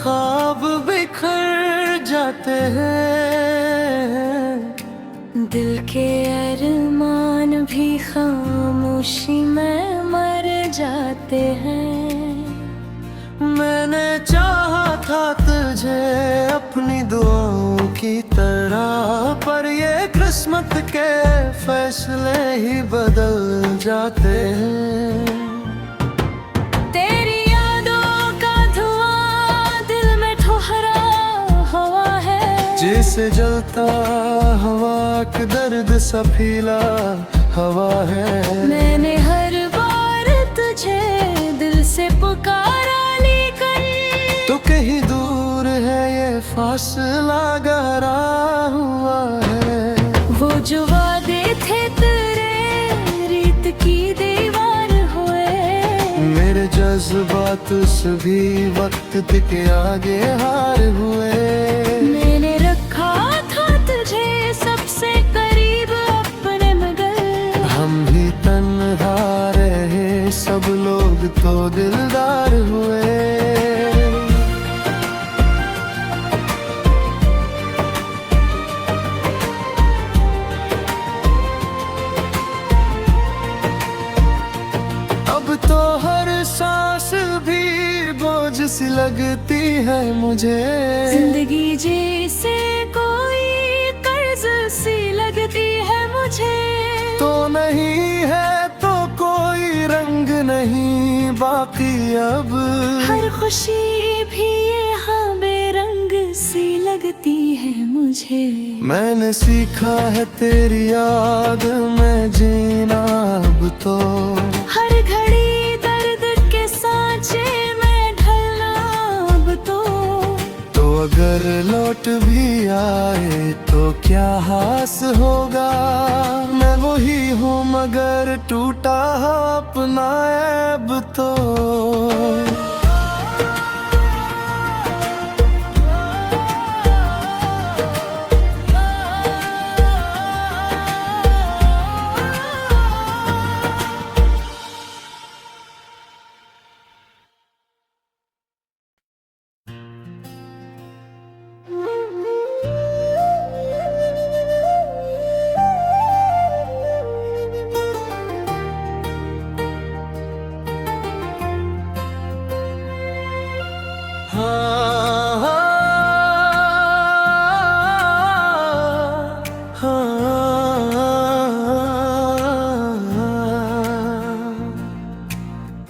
ख्वाब बिखर जाते हैं, दिल के अरमान भी खामोशी में मर जाते हैं। मैंने चाहा था तुझे अपनी दुआओं की तरह, पर ये किस्मत के फैसले ही बदल जाते हैं। तेरी यादों का धुआं दिल में ठोहरा हवा है, जैसे जलता हवा का दर्द सा फीला हवा है। मैंने हर बार तुझे दिल से पुकारा, तो कहीं दूर है ये फासला गहरा हुआ है। वो जो वादे थे तेरे रीत की दीवार हुए, मेरे जज्बात सभी वक्त के आगे हार हुए। मैंने रखा था तुझे सबसे करीब अपने, मगर हम ही तन्हा रहे, सब लोग तो दिलदार हुए। अब तो हर सांस भी बोझ सी लगती है मुझे, जिंदगी जैसे कोई कर्ज सी लगती है मुझे। तो नहीं है तो कोई रंग नहीं बाकी अब, हर खुशी भी यहाँ बेरंग सी लगती है मुझे। मैंने सीखा है तेरी याद में जीना अब तो, हर घड़ी दर्द के सांचे में ढलना अब तो अगर लौट भी आए तो क्या हास होगा। मैं वही हूँ मगर टूटा अपना ऐब तो।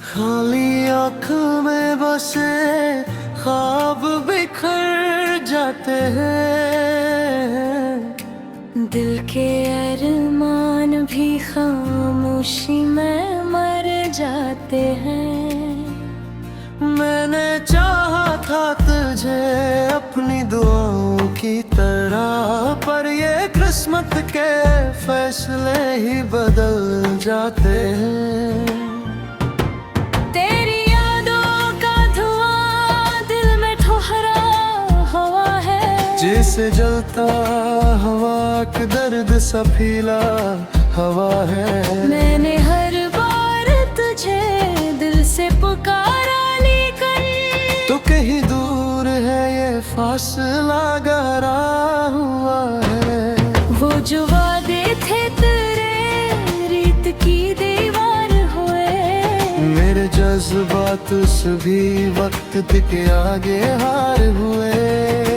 खाली आँख में बसे ख्वाब बिखर जाते हैं, दिल के अरमान भी खामोशी में मर जाते हैं। मैंने चाहा था तुझे अपनी दुआओं की तरह, पर ये किस्मत के फैसले ही बदल जाते हैं। तेरी यादों का धुआं दिल में ठोहरा हवा है, जैसे जलता हवा का दर्द सा फीला हवा है। मैंने हर बार तुझे दिल से पुकारा, तो कहीं दूर है ये फासला गहरा हुआ है। वो जो वादे थे तेरे रीत की दीवार हुए, मेरे जज्बात सभी वक्त के आगे हार हुए।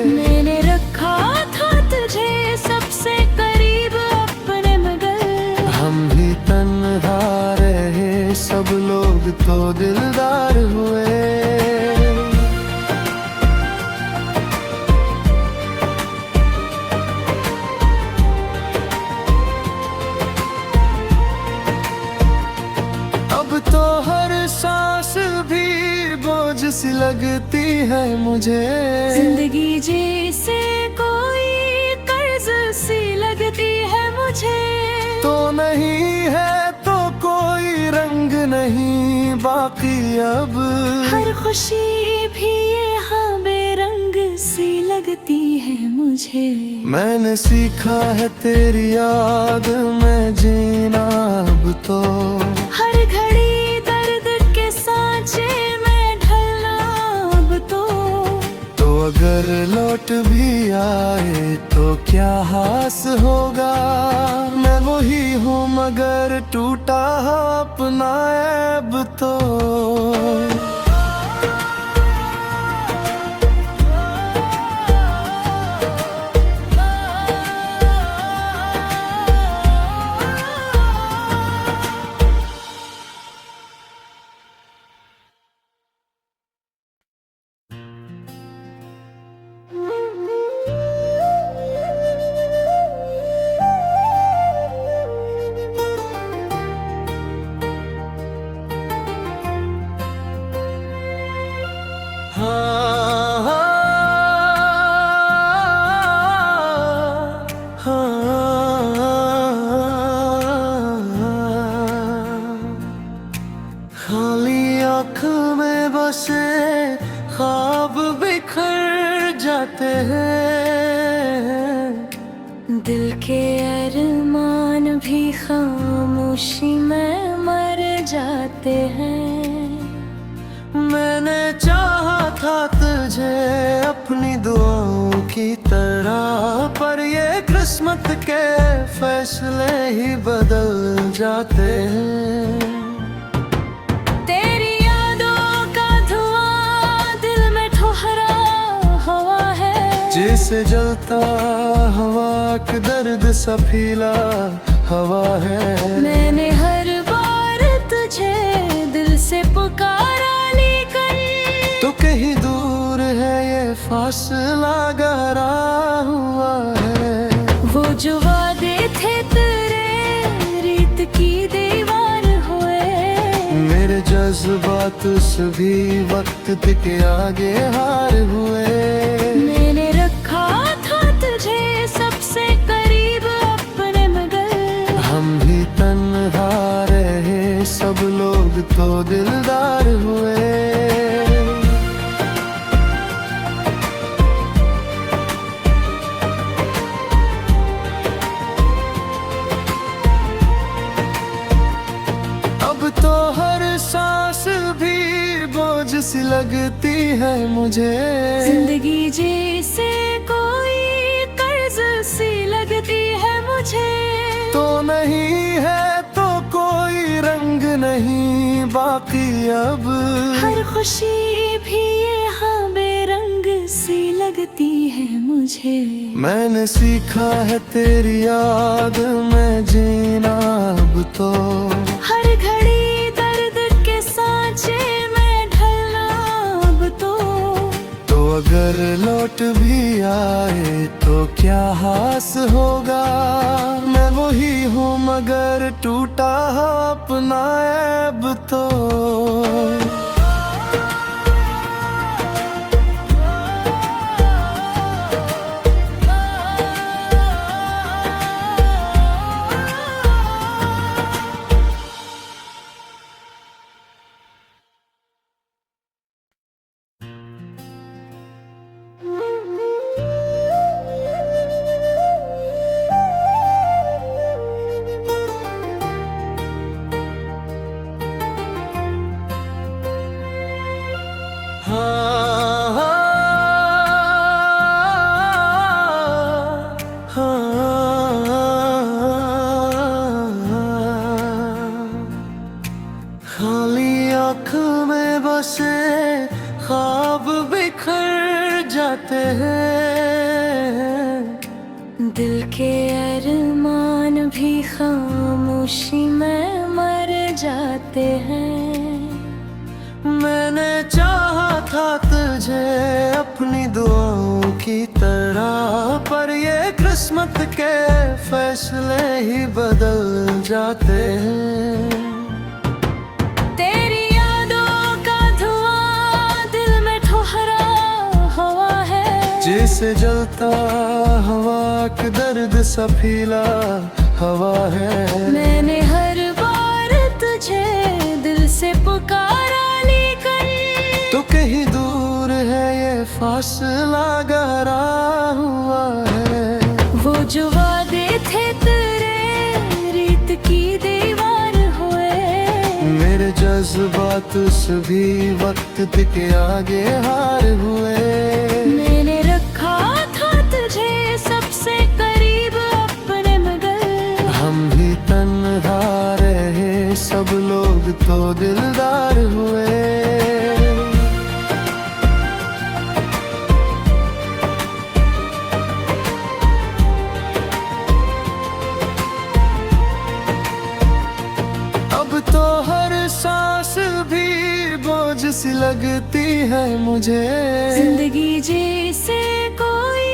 मैंने रखा था तुझे सबसे करीब अपने, मगर हम ही तन्हा रहे, सब लोग तो दिलदार हुए। अब तो हर सांस भी बोझ सी लगती है मुझे, जिंदगी जैसे कोई कर्ज सी लगती है मुझे। तो नहीं है तो कोई रंग नहीं बाकी अब, हर खुशी भी यहाँ बेरंग सी लगती है मुझे। मैंने सीखा है तेरी याद में जीना अब तो, हर घड़ी दर्द के सांचे में ढलना अब अगर लौट भी आए तो क्या हास होगा। मैं वही हूँ मगर टूटा अपना ऐब तो। खाली आँख में बसे ख्वाब बिखर जाते हैं। दिल के अरमान भी खामोशी में मर जाते हैं। मैंने चाहा था तुझे अपनी दुआओं की तरह, पर ये किस्मत के फैसले ही बदल जाते हैं। तेरी यादों का धुआं दिल में ठोहरा हवा है, जैसे जलता हवा का दर्द सा फीला हवा है। मैंने हर बार तुझे दिल से पुकारा, तो कहीं दूर है ये फासला गहरा हुआ है। वो जो वादे थे तेरे रीत की दीवार हुए। मेरे जज्बात सभी वक्त के आगे हार हुए। मैंने रखा था तुझे सबसे करीब अपने, मगर हम भी तन्हा रहे, सब लोग तो दिलदार हुए। तो हर सांस भी बोझ सी लगती है मुझे। जिंदगी जैसे कोई कर्ज सी लगती है मुझे। तो नहीं है तो कोई रंग नहीं बाकी अब। हर खुशी भी यहाँ बेरंग सी लगती है मुझे। मैंने सीखा है तेरी याद में जीना अब तो। हर घड़ी अगर लौट भी आए तो क्या हास होगा। मैं वही हूँ मगर टूटा अपना ऐब तो। खाली आँख में बसे ख्वाब बिखर जाते हैं। दिल के अरमान भी खामोशी में मर जाते हैं। मैंने चाहा था तुझे अपनी दुआओं की तरह, पर ये किस्मत के फैसले ही बदल जाते हैं। तेरी यादों का धुआं दिल में ठोहरा हवा है, जैसे जलता हवा का दर्द सा फीला हवा है। मैंने हर बार तुझे दिल से पुकारा, तो कहीं दूर है ये फासला गहरा हुआ है। वो जो वादे थे तेरे रीत की दीवार हुए। मेरे जज्बात सभी वक्त के आगे हार हुए। मैंने सी लगती है मुझे। जिंदगी जैसे कोई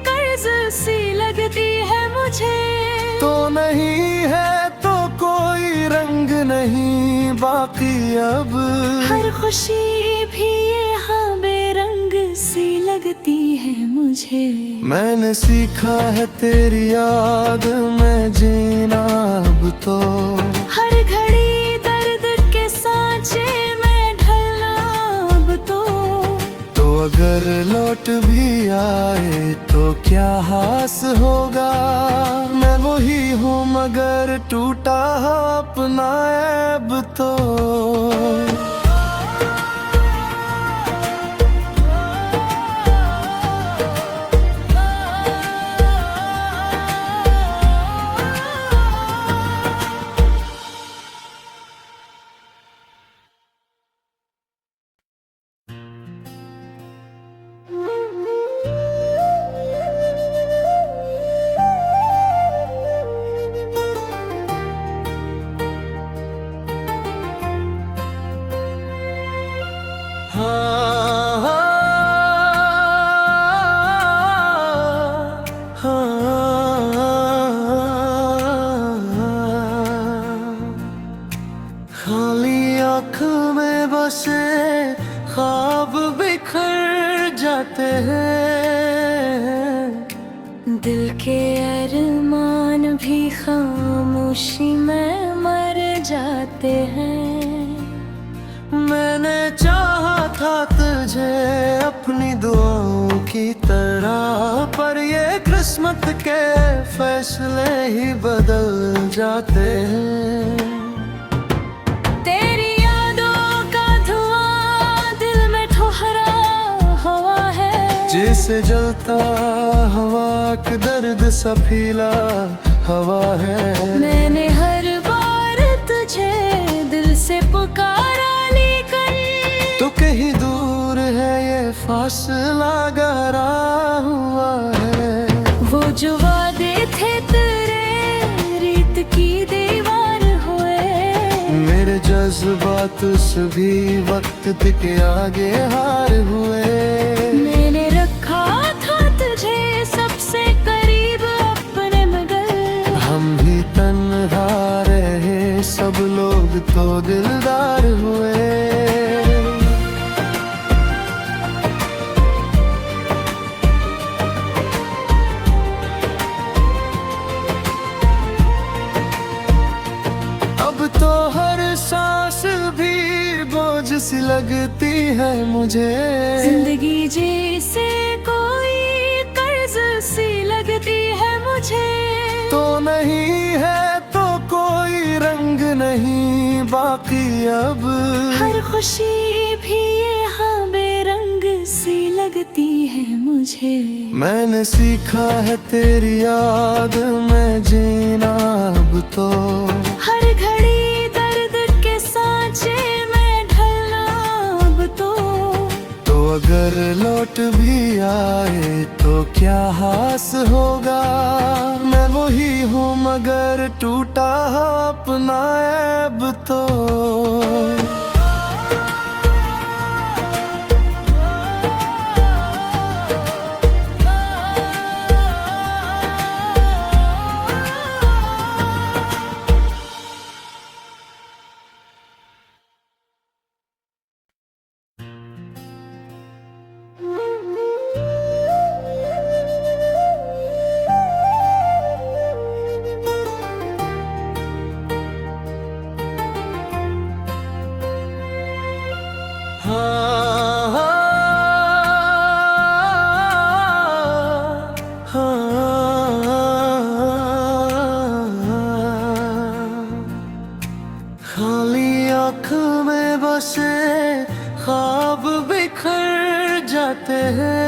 कर्ज सी लगती है मुझे। तो नहीं है तो कोई रंग नहीं बाकी अब। हर खुशी भी यहाँ बेरंग सी लगती है मुझे। मैंने सीखा है तेरी याद में जीना अब तो। हर घड़ी दर्द के सांचे में ढलना अब तो अगर लौट भी आए तो क्या हास होगा। मैं वही हूँ मगर टूटा अपना ऐब तो। खाली आँख में बसे ख्वाब बिखर जाते हैं। दिल के अरमान भी खामोशी में मर जाते हैं। मैंने चाहा था तुझे अपनी दुआओं की तरह, पर ये किस्मत के फैसले ही बदल जाते हैं। तेरी यादों का धुआं दिल में ठोहरा हवा है। जैसे जलता हवा का दर्द सा फीला हवा है। मैंने हर बार तुझे दिल से पुकारा, तो कहीं दूर है ये फासला गहरा हुआ है। वो जो वादे थे तेरे रीत की दीवार हुए। मेरे जज्बात भी वक्त के आगे हार हुए। मैंने रखा था तुझे सबसे करीब अपने मगर हम भी तन्हा रहे, सब लोग तो दिलदार हुए। अब तो हर सांस भी बोझ सी लगती है मुझे। जिंदगी जैसे कोई कर्ज सी लगती है मुझे। तो नहीं है तो कोई रंग नहीं बाकी अब। हर खुशी भी यहाँ बेरंग सी लगती है मुझे। मैंने सीखा है तेरी याद में जीना अब तो। हर घड़ी दर्द के सांचे में ढलना अब तो अगर लौट भी आए तो क्या हास होगा। मैं वही हूँ मगर टूटा अपना ऐब तो। खाली आँख में बसे ख्वाब बिखर जाते हैं।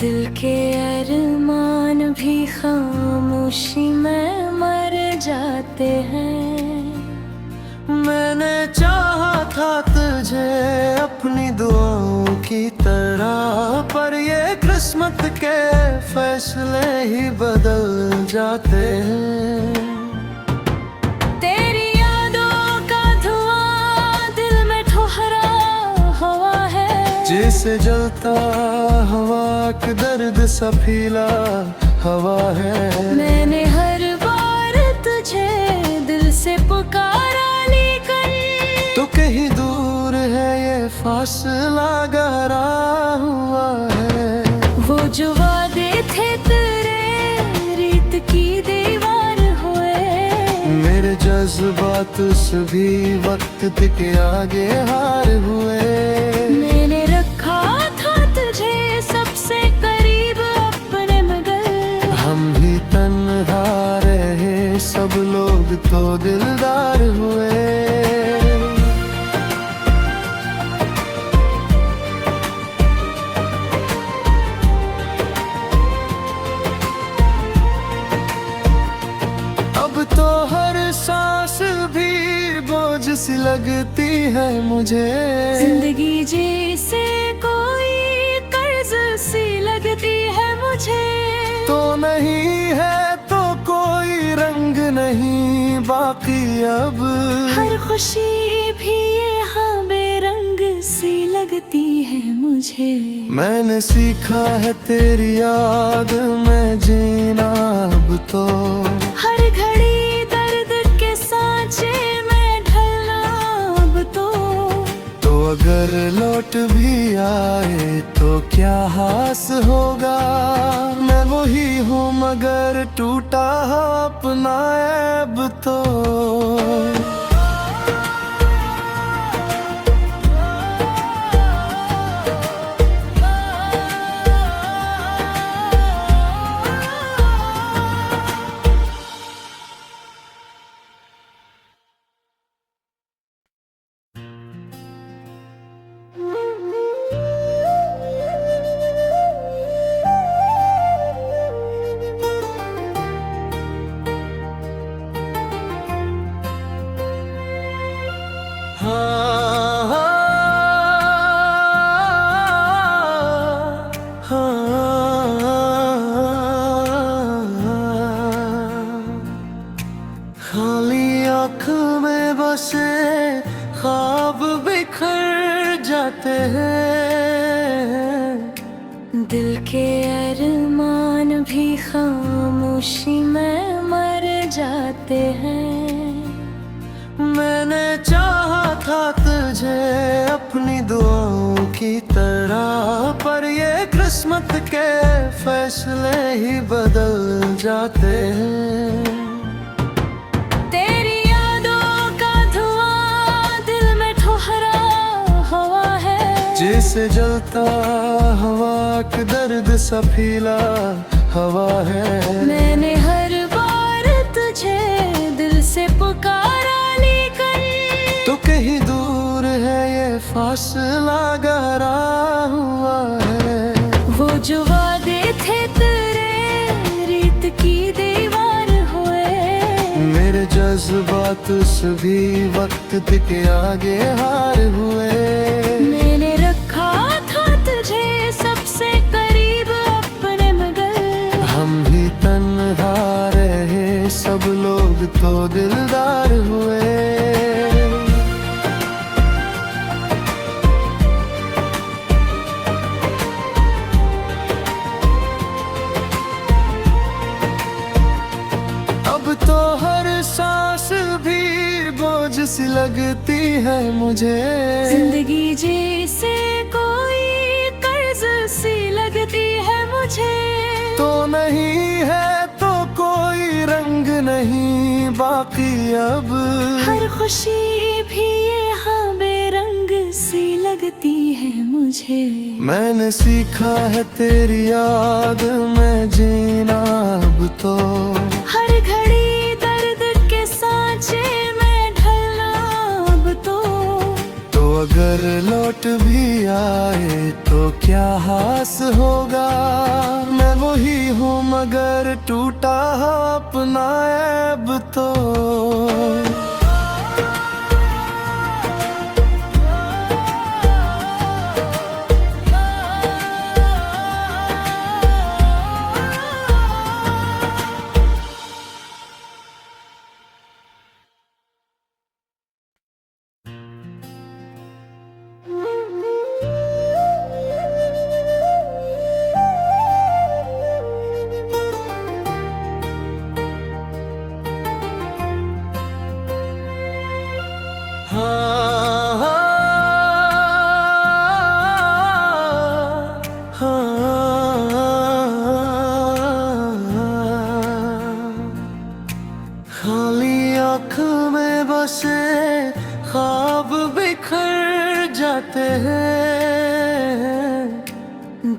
दिल के अरमान भी खामोशी में मर जाते हैं। मैंने चाहा था तुझे अपनी दुआओं की तरह, पर ये किस्मत के फैसले ही बदल जाते हैं। तेरी यादों का धुआं दिल जैसे जलता हवा का दर्द सा फीला हवा है। मैंने हर बार तुझे दिल से पुकारा, लेकर तो कहीं दूर है ये फासला गहरा हुआ है। वो जो वादे थे तेरे रीत की दीवार हुए। मेरे जज्बात सभी वक्त के आगे हार हुए। मैंने रखा था तुझे सबसे करीब अपने, मगर हम ही तन्हा रहे, सब लोग तो दिलदार हुए। अब तो हर सांस भी बोझ सी लगती है मुझे। जिंदगी जैसे कोई कर्ज सी लगती है मुझे। तो नहीं है तो कोई रंग नहीं बाकी अब। हर खुशी भी यहाँ बेरंग सी लगती है मुझे। मैंने सीखा है तेरी याद में जीना अब तो। हर घड़ी दर्द के सांचे में ढलना अब तो अगर लौट भी आए तो क्या हास होगा। मैं वही हूँ मगर टूटा अपना ऐब तो। खाली आँख में बसे ख्वाब बिखर जाते हैं। दिल के अरमान भी खामोशी में मर जाते हैं। मैंने चाहा था तुझे अपनी दुआओं की तरह, पर ये किस्मत के फैसले ही बदल जाते हैं। तेरी यादों का धुआं दिल में ठुहरा हवा है। जैसे जलता हवा का दर्द सा फीला हवा है। मैंने हर बार तुझे दिल से पुकारा, लेकर तो कहीं दूर है ये फासला गहरा हुआ है। वो जो वादे थे तेरे रीत की दीवार हुए। मेरे जज्बात सभी वक्त के आगे हार हुए। मैंने रखा था तुझे सबसे करीब अपने, मगर हम ही तन्हा रहे, सब लोग तो दिलदार हुए। अब तो हर सांस भी बोझ सी लगती है मुझे। जिंदगी जैसे कोई कर्ज सी लगती है मुझे। तो नहीं है तो कोई रंग नहीं बाकी अब। हर खुशी भी यहाँ बेरंग सी लगती है मुझे। मैंने सीखा है तेरी याद में जीना अब तो। हर घड़ी दर्द के सांचे में ढलना अब तो अगर लौट भी आए तो क्या हास होगा। मैं वही हूँ मगर टूटा अपना ऐब तो।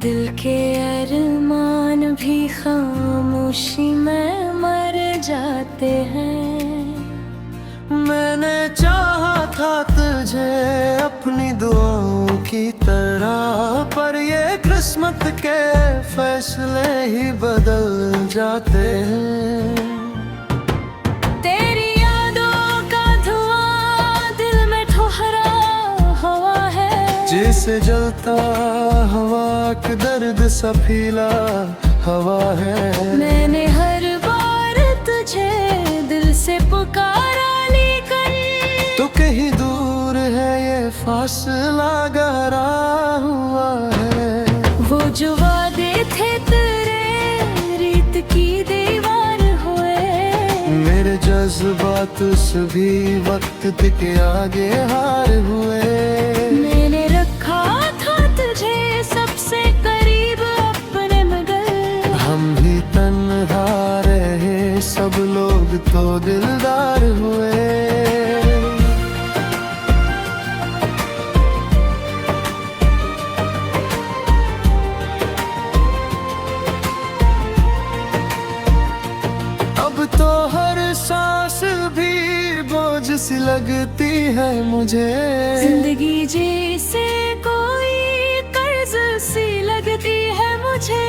दिल के अरमान भी खामोशी में मर जाते हैं। मैंने चाहा था तुझे अपनी दुआओं की तरह, पर ये किस्मत के फैसले ही बदल जाते हैं। तेरी यादों का धुआं दिल में ठोहरा हवा है, जैसे जलता हवा का दर्द सा फीला हवा है। मैंने हर बार तुझे दिल से पुकारा, लेकिन तो कहीं दूर है ये फासला गहरा हुआ है। वो जो वादे थे तेरे रीत की दीवार हुए। मेरे जज्बात भी वक्त के आगे हार हुए। मैंने रखा था तुझे सबसे करीब अपने, मगर हम भी तन्हा रहे, सब लोग तो दिलदार हुए। अब तो हर सांस भी बोझ सी लगती है मुझे। जिंदगी जैसे कोई कर्ज सी लगती है मुझे।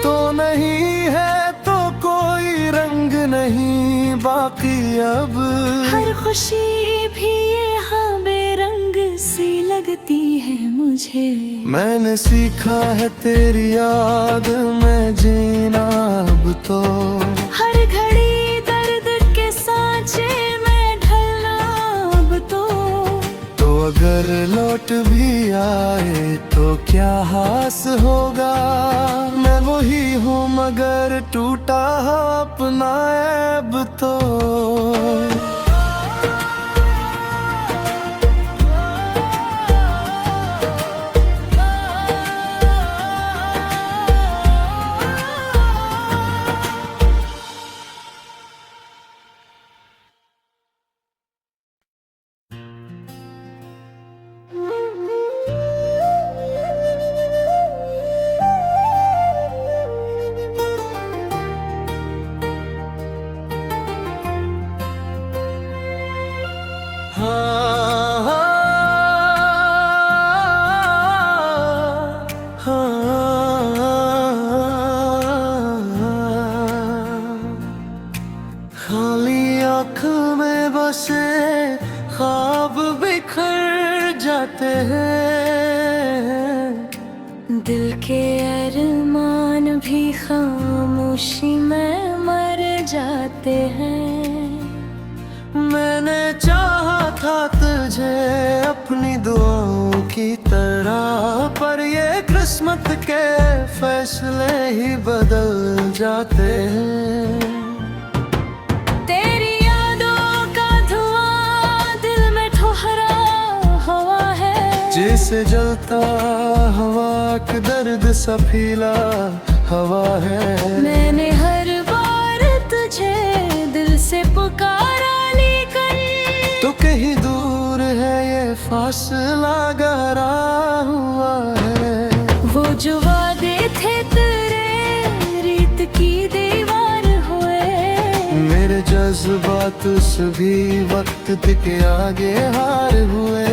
तो नहीं है तो कोई रंग नहीं बाकी अब। हर खुशी भी यहाँ बेरंग सी लगती है मुझे। मैंने सीखा है तेरी याद में जीना अब तो। हर घड़ी दर्द के सांचे में ढलना अब तो अगर लौट भी आए तो क्या हास होगा। मैं वही हूँ मगर टूटा अपना ऐब तो। खाली आँख में बसे ख्वाब बिखर जाते हैं। दिल के अरमान भी खामोशी में मर जाते हैं। मैंने चाहा था तुझे अपनी दुआओं की तरह, पर ये किस्मत के फैसले ही बदल जाते हैं। तेरी यादों का धुआं दिल में ठोहरा हवा है, जैसे जलता हवा का दर्द सा फीला हवा है। मैंने हर बार तुझे दिल से पुकारा, लेकिन तो कहीं दूर है ये फासला गहरा हुआ है। वो जो वादे थे तेरे रीत की दीवार हुए। मेरे जज्बात भी वक्त के आगे हार हुए।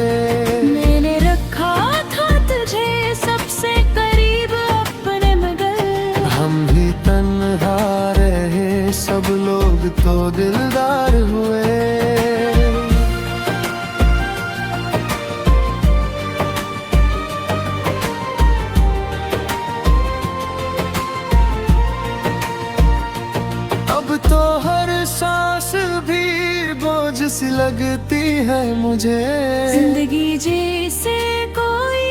मैंने रखा था तुझे सबसे करीब अपने, मगर हम भी तन्हा रहे, सब लोग तो दिलदार हुए। अब तो हर सांस भी बोझ सी लगती है मुझे। जिंदगी जैसे कोई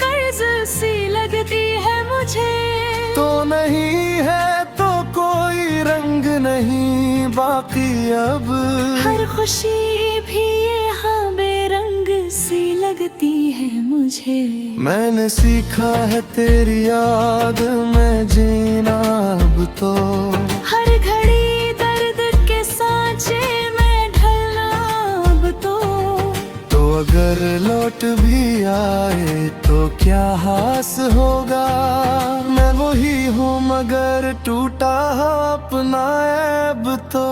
कर्ज सी लगती है मुझे। तो नहीं है तो कोई रंग नहीं बाकी अब। हर खुशी भी यहाँ बेरंग सी लगती है मुझे। मैंने सीखा है तेरी याद में जीना अब तो। हर घड़ी दर्द के सांचे में ढलना अब तो अगर लौट भी आए तो क्या हास होगा। मगर टूटा अपना ऐब तो।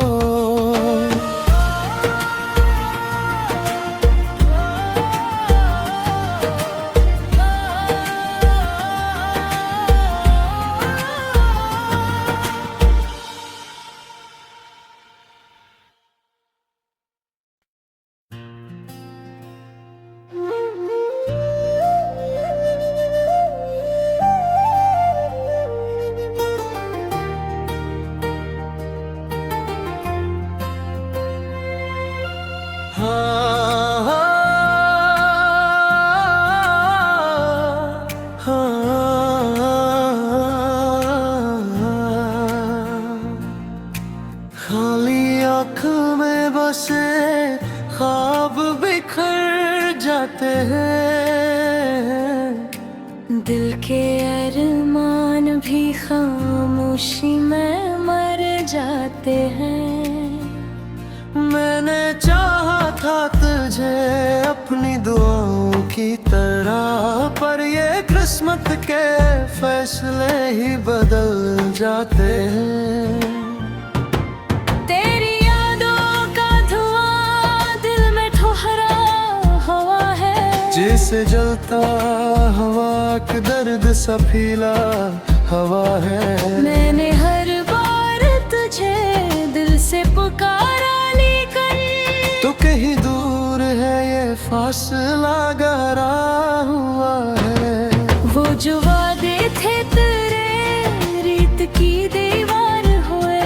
खाली आँख में बसे ख्वाब बिखर जाते हैं, दिल के अरमान भी खामोशी में मर जाते हैं। मैंने चाहा था तुझे अपनी दुआओं की तरह, पर ये किस्मत के फैसले ही बदल जाते हैं। तेरी यादों का धुआं दिल में ठोहरा हवा है, जैसे जलता हवा का दर्द सा फीला हवा है। मैंने हर बार तुझे दिल से पुकारा, लेकर तो कहीं दूर है ये फासला गहरा हुआ है। वो जो वादे थे तेरे रीत की दीवार हुए,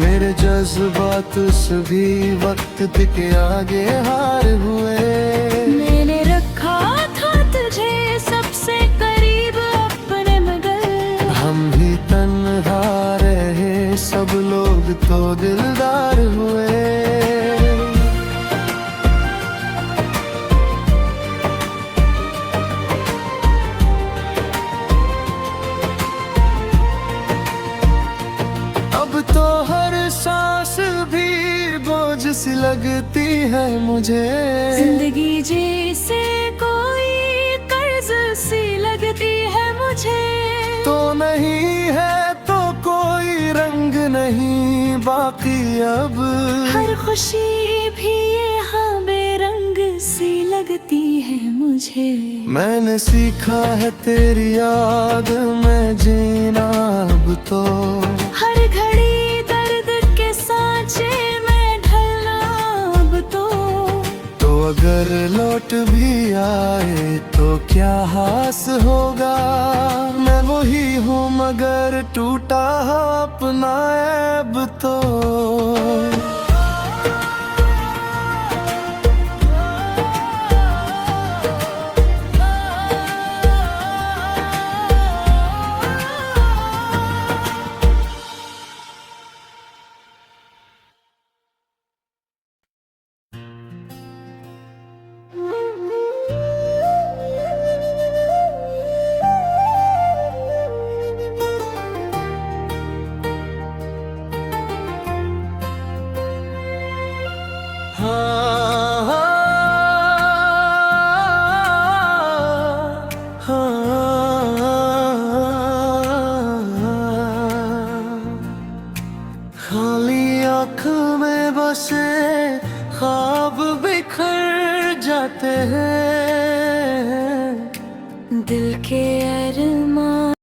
मेरे जज्बात सभी वक्त के आगे हार हुए। मैंने रखा था तुझे सबसे करीब अपने, मगर हम भी तन्हा रहे, सब लोग तो दिलदार हुए। अब तो हर सांस भी बोझ सी लगती है मुझे, जिंदगी जैसे कोई कर्ज सी लगती है मुझे। तो नहीं है तो कोई रंग नहीं बाकी अब, हर खुशी भी यहाँ बेरंग सी लगती है मुझे। मैंने सीखा है तेरी याद में जीना अब तो, हर घड़ी दर्द के सांचे में ढलना अब तो अगर लौट भी आए तो क्या हास होगा। मैं वही हूँ मगर टूटा अपना ऐब तो। खाली आँख में बसे ख्वाब बिखर जाते हैं, दिल के